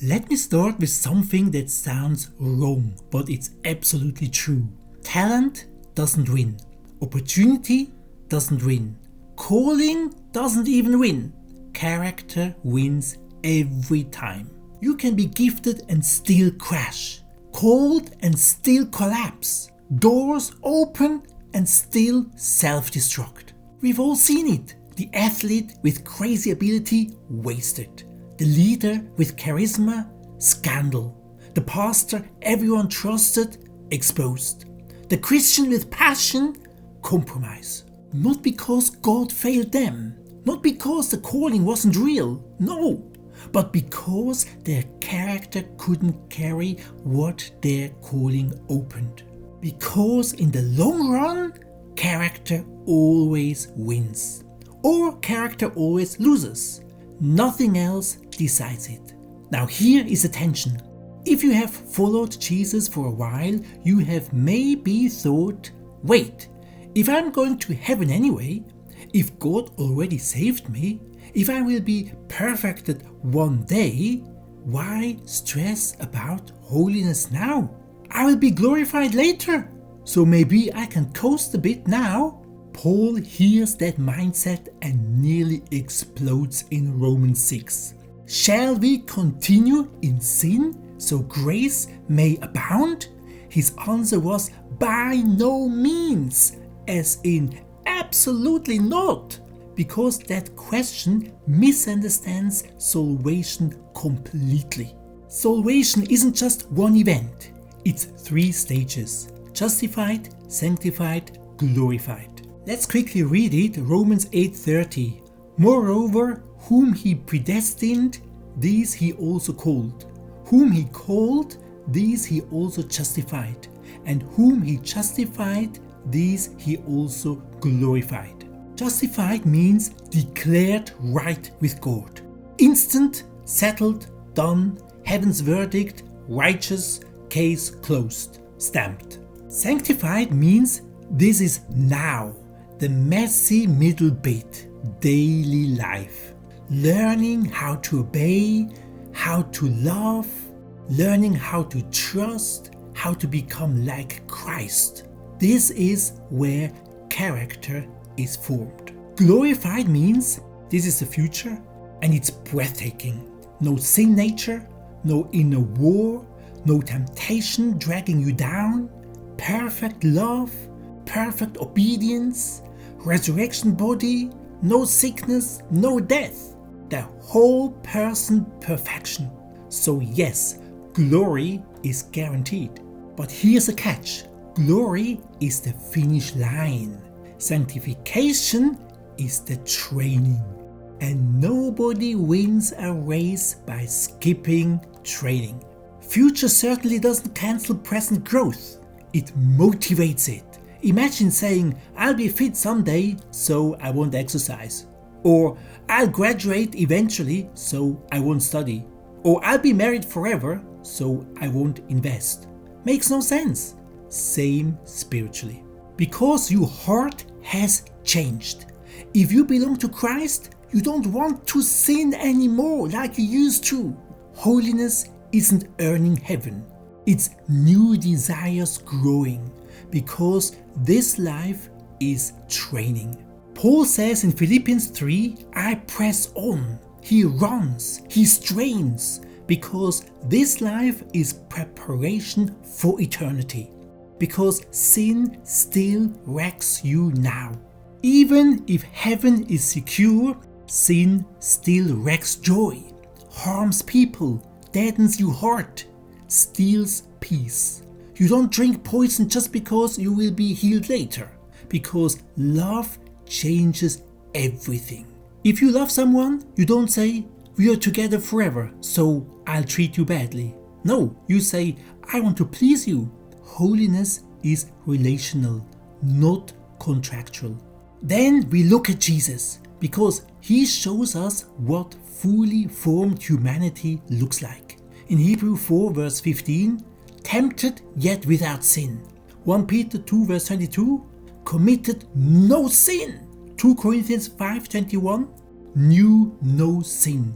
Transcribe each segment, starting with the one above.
Let me start with something that sounds wrong, but it's absolutely true. Talent doesn't win. Opportunity doesn't win. Calling doesn't even win. Character wins every time. You can be gifted and still crash. Called and still collapse. Doors open and still self-destruct. We've all seen it. The athlete with crazy ability wasted. The leader with charisma, scandal. The pastor everyone trusted, exposed. The Christian with passion, compromise. Not because God failed them. Not because the calling wasn't real. No. But because their character couldn't carry what their calling opened. Because in the long run, character always wins. Or character always loses. Nothing else decides it. Now here is the tension. If you have followed Jesus for a while, you have maybe thought, wait, if I'm going to heaven anyway, if God already saved me, if I will be perfected one day, why stress about holiness now? I will be glorified later, so maybe I can coast a bit now. Paul hears that mindset and nearly explodes in Romans 6. Shall we continue in sin so grace may abound? His answer was by no means, as in absolutely not, because that question misunderstands salvation completely. Salvation isn't just one event, it's 3 stages: justified, sanctified, glorified. Let's quickly read it, Romans 8:30. Moreover, whom he predestined, these he also called. Whom he called, these he also justified. And whom he justified, these he also glorified. Justified means declared right with God. Instant, settled, done, heaven's verdict, righteous, case closed, stamped. Sanctified means this is now. The messy middle bit, daily life. Learning how to obey, how to love, learning how to trust, how to become like Christ. This is where character is formed. Glorified means this is the future and it's breathtaking. No sin nature, no inner war, no temptation dragging you down, perfect love, perfect obedience, resurrection body, no sickness, no death. The whole person perfection. So yes, glory is guaranteed. But here's a catch. Glory is the finish line. Sanctification is the training. And nobody wins a race by skipping training. Future certainly doesn't cancel present growth. It motivates it. Imagine saying, I'll be fit someday, so I won't exercise. Or I'll graduate eventually, so I won't study. Or I'll be married forever, so I won't invest. Makes no sense. Same spiritually. Because your heart has changed. If you belong to Christ, you don't want to sin anymore like you used to. Holiness isn't earning heaven. It's new desires growing. Because this life is training. Paul says in Philippians 3, I press on. He runs, he strains, because this life is preparation for eternity. Because sin still wrecks you now. Even if heaven is secure, sin still wrecks joy, harms people, deadens your heart, steals peace. You don't drink poison just because you will be healed later, because love changes everything. If you love someone, you don't say, we are together forever, so I'll treat you badly. No, you say, I want to please you. Holiness is relational, not contractual. Then we look at Jesus, because he shows us what fully formed humanity looks like. In Hebrew 4 verse 15, tempted yet without sin. 1 Peter 2 verse 22, committed no sin. 2 Corinthians 5:21, knew no sin.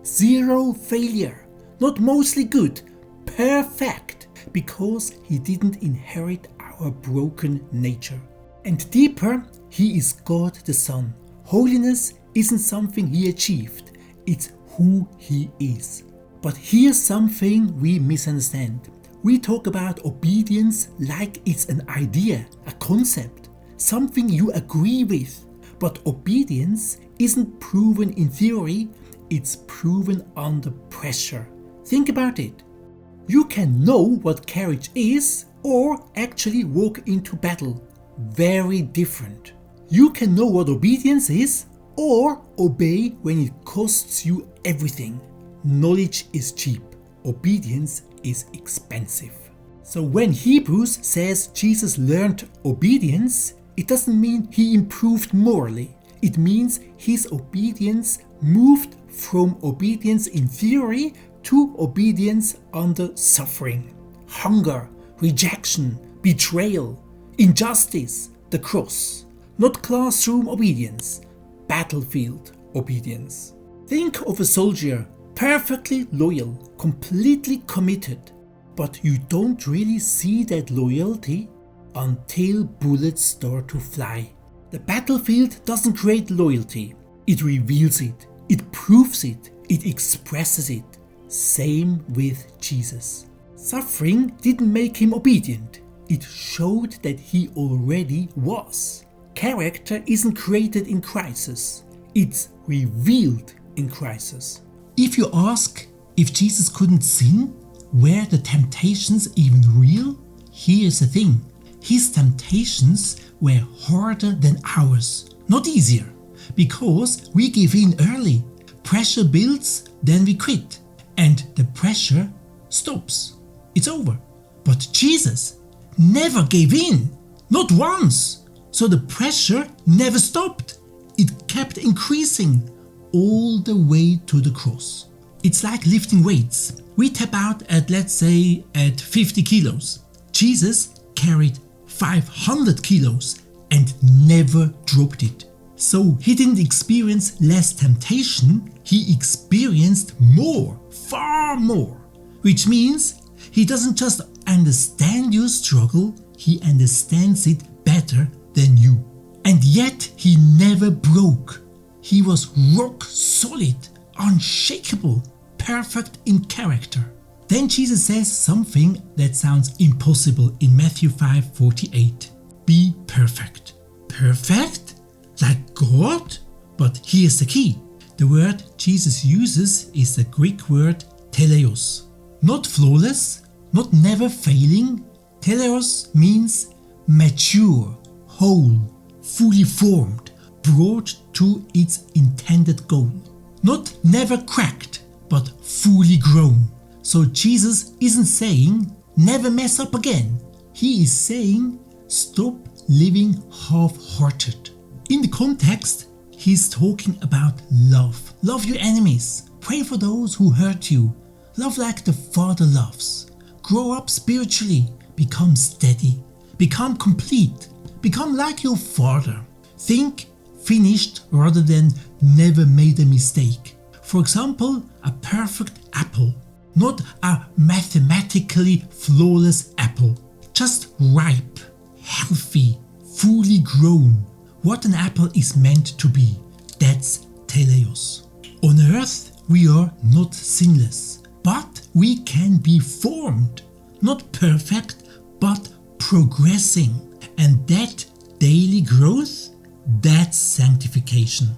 Zero failure, not mostly good, perfect, because he didn't inherit our broken nature. And deeper, he is God the Son. Holiness isn't something he achieved, it's who he is. But here's something we misunderstand. We talk about obedience like it's an idea, a concept, something you agree with. But obedience isn't proven in theory, it's proven under pressure. Think about it. You can know what courage is or actually walk into battle. Very different. You can know what obedience is or obey when it costs you everything. Knowledge is cheap. Obedience is expensive. So when Hebrews says Jesus learned obedience, it doesn't mean he improved morally. It means his obedience moved from obedience in theory to obedience under suffering, hunger, rejection, betrayal, injustice, the cross. Not classroom obedience, battlefield obedience. Think of a soldier, perfectly loyal, completely committed, but you don't really see that loyalty until bullets start to fly. The battlefield doesn't create loyalty, it reveals it, it proves it, it expresses it. Same with Jesus. Suffering didn't make him obedient, it showed that he already was. Character isn't created in crisis, it's revealed in crisis. If you ask if Jesus couldn't sin, were the temptations even real? Here's the thing. His temptations were harder than ours, not easier, because we give in early. Pressure builds, then we quit, and the pressure stops. It's over. But Jesus never gave in, not once. So the pressure never stopped. It kept increasing all the way to the cross. It's like lifting weights. We tap out at, let's say, at 50 kilos. Jesus carried 500 kilos and never dropped it. So he didn't experience less temptation, he experienced more, far more. Which means he doesn't just understand your struggle, he understands it better than you. And yet he never broke. He was rock solid, unshakable, perfect in character. Then Jesus says something that sounds impossible in Matthew 5:48. Be perfect. Perfect? Like God? But here's the key. The word Jesus uses is the Greek word teleos. Not flawless, not never failing. Teleos means mature, whole, fully formed, brought to its intended goal. Not never cracked, but fully grown. So Jesus isn't saying never mess up again. He is saying stop living half-hearted. In the context, he's talking about love. Love your enemies. Pray for those who hurt you. Love like the Father loves. Grow up spiritually. Become steady. Become complete. Become like your Father. Think finished rather than never made a mistake. For example, a perfect apple. Not a mathematically flawless apple. Just ripe, healthy, fully grown. What an apple is meant to be. That's teleos. On earth, we are not sinless, but we can be formed. Not perfect, but progressing. And that daily growth, that's sanctification.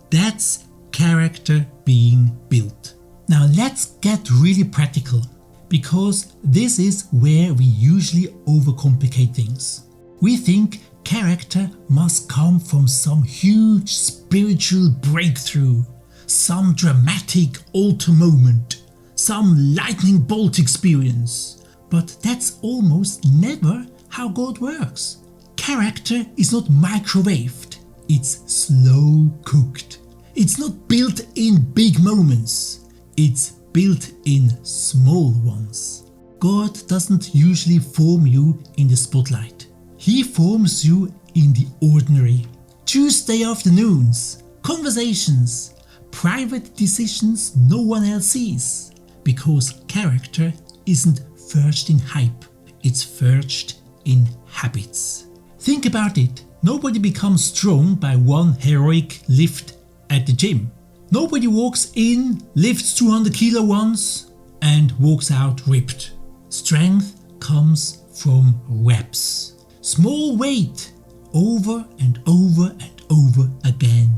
That's character being built. Now let's get really practical, because this is where we usually overcomplicate things. We think character must come from some huge spiritual breakthrough, some dramatic altar moment, some lightning bolt experience. But that's almost never how God works. Character is not microwaved, it's slow cooked. It's not built in big moments. It's built in small ones. God doesn't usually form you in the spotlight. He forms you in the ordinary. Tuesday afternoons, conversations, private decisions no one else sees. Because character isn't forged in hype, it's forged in habits. Think about it. Nobody becomes strong by one heroic lift at the gym. Nobody walks in, lifts 200 kilo once and walks out ripped. Strength comes from reps. Small weight over and over and over again,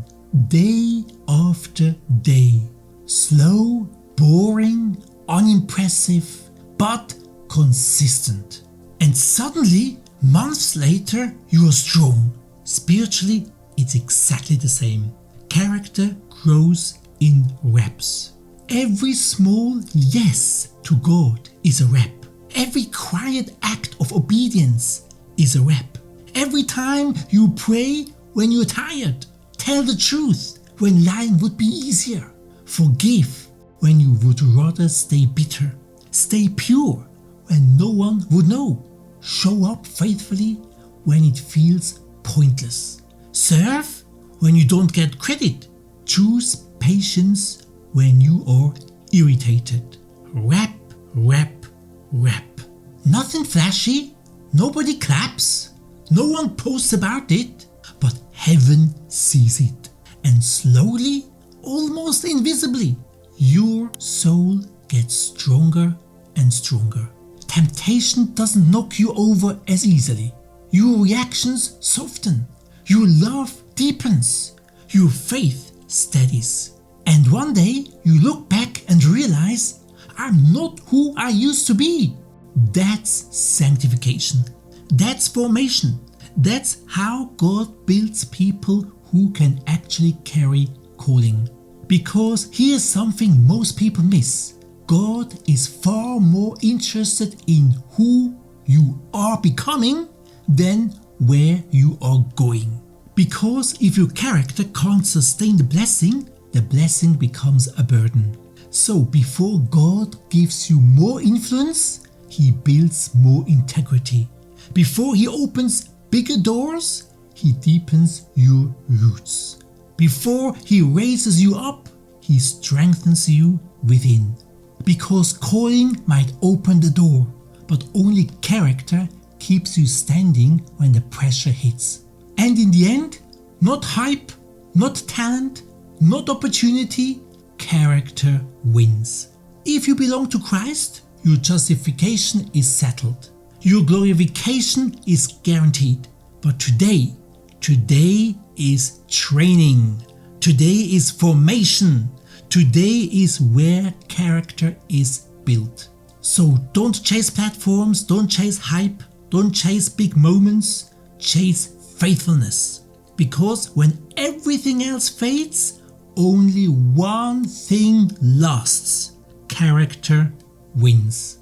day after day. Slow, boring, unimpressive, but consistent. And suddenly, months later, you are strong. Spiritually, it's exactly the same. Character grows in reps. Every small yes to God is a rep. Every quiet act of obedience is a rep. Every time you pray when you're tired, tell the truth when lying would be easier, forgive when you would rather stay bitter, stay pure when no one would know, show up faithfully when it feels pointless, serve when you don't get credit, choose patience when you are irritated. Rep, rep, rep. Nothing flashy, nobody claps, no one posts about it, but heaven sees it. And slowly, almost invisibly, your soul gets stronger and stronger. Temptation doesn't knock you over as easily. Your reactions soften, your love deepens, your faith steadies. And one day you look back and realize, I'm not who I used to be. That's sanctification. That's formation. That's how God builds people who can actually carry calling. Because here's something most people miss. God is far more interested in who you are becoming than where you are going. Because if your character can't sustain the blessing becomes a burden. So before God gives you more influence, He builds more integrity. Before He opens bigger doors, He deepens your roots. Before He raises you up, He strengthens you within. Because calling might open the door, but only character keeps you standing when the pressure hits. And in the end, not hype, not talent, not opportunity, character wins. If you belong to Christ, your justification is settled. Your glorification is guaranteed. But today is training. Today is formation. Today is where character is built. So don't chase platforms, don't chase hype, don't chase big moments, chase faithfulness. Because when everything else fades, only one thing lasts. Character wins.